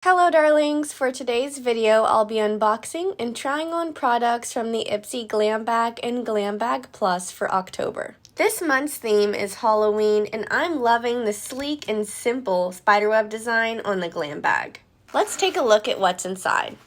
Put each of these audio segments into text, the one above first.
Hello darlings! For today's video, I'll be unboxing and trying on products from the Ipsy Glam Bag and Glam Bag Plus for October. This month's theme is Halloween, and I'm loving the sleek and simple spiderweb design on the Glam Bag. Let's take a look at what's inside.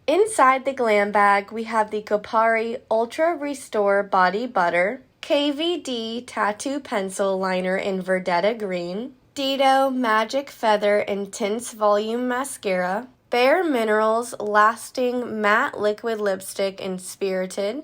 Inside the Glam Bag, we have the Kopari Ultra Restore Body Butter, KVD Tattoo Pencil Liner in Verdetta Green, Dodo Magic Feather Intense Volume Mascara, Bare Minerals Lasting Matte Liquid Lipstick in Spirited,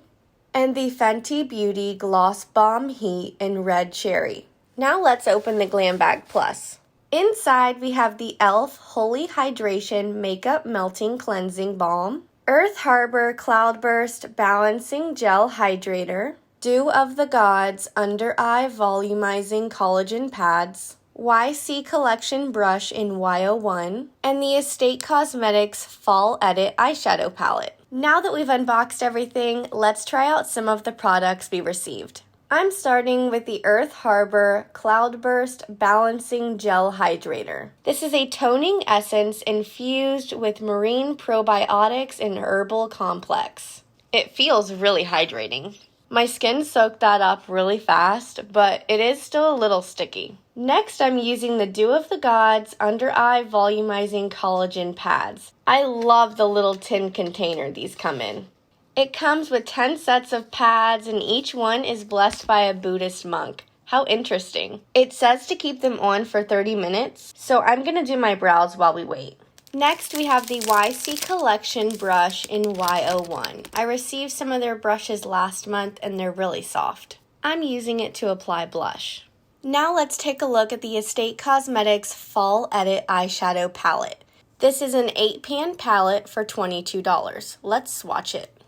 and the Fenty Beauty Gloss Balm Heat in Red Cherry. Now let's open the Glam Bag Plus. Inside we have the e.l.f. Holy Hydration Makeup Melting Cleansing Balm, Earth Harbor Cloudburst Balancing Gel Hydrator, Dew of the Gods Under Eye Volumizing Collagen Pads, YC Collection Brush in Y01, and the Estate Cosmetics Fall Edit Eyeshadow Palette. Now that we've unboxed everything, let's try out some of the products we received. I'm starting with the Earth Harbor Cloudburst Balancing Gel Hydrator. This is a toning essence infused with marine probiotics and herbal complex. It feels really hydrating. My skin soaked that up really fast, but it is still a little sticky. Next, I'm using the Dew of the Gods Under Eye Volumizing Collagen Pads. I love the little tin container these come in. It comes with 10 sets of pads, and each one is blessed by a Buddhist monk. How interesting. It says to keep them on for 30 minutes, so I'm going to do my brows while we wait. Next, we have the YC Collection brush in Y01. I received some of their brushes last month, and they're really soft. I'm using it to apply blush. Now let's take a look at the Estate Cosmetics Fall Edit Eyeshadow Palette. This is an 8-pan palette for $22. Let's swatch it.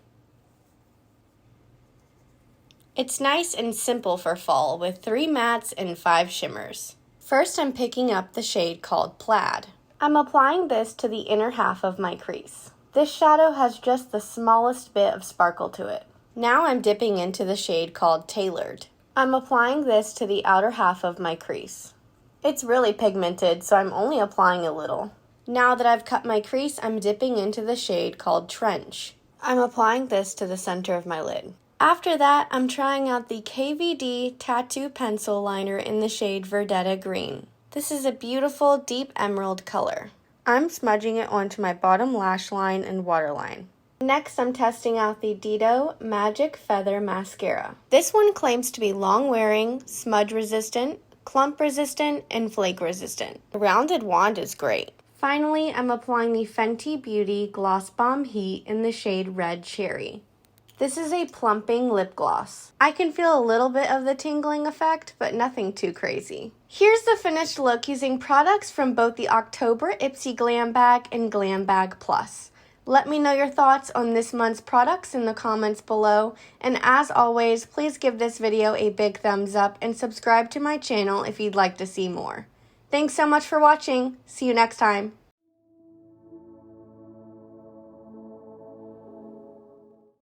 It's nice and simple for fall with 3 mattes and 5 shimmers. First, I'm picking up the shade called Plaid. I'm applying this to the inner half of my crease. This shadow has just the smallest bit of sparkle to it. Now I'm dipping into the shade called Tailored. I'm applying this to the outer half of my crease. It's really pigmented, so I'm only applying a little. Now that I've cut my crease, I'm dipping into the shade called Trench. I'm applying this to the center of my lid. After that, I'm trying out the KVD Tattoo Pencil Liner in the shade Verdetta Green. This is a beautiful deep emerald color. I'm smudging it onto my bottom lash line and waterline. Next, I'm testing out the Dodo Magic Feather Mascara. This one claims to be long-wearing, smudge-resistant, clump-resistant, and flake-resistant. The rounded wand is great. Finally, I'm applying the Fenty Beauty Gloss Bomb Heat in the shade Red Cherry. This is a plumping lip gloss. I can feel a little bit of the tingling effect, but nothing too crazy. Here's the finished look using products from both the October Ipsy Glam Bag and Glam Bag Plus. Let me know your thoughts on this month's products in the comments below, and as always, please give this video a big thumbs up and subscribe to my channel if you'd like to see more. Thanks so much for watching. See you next time.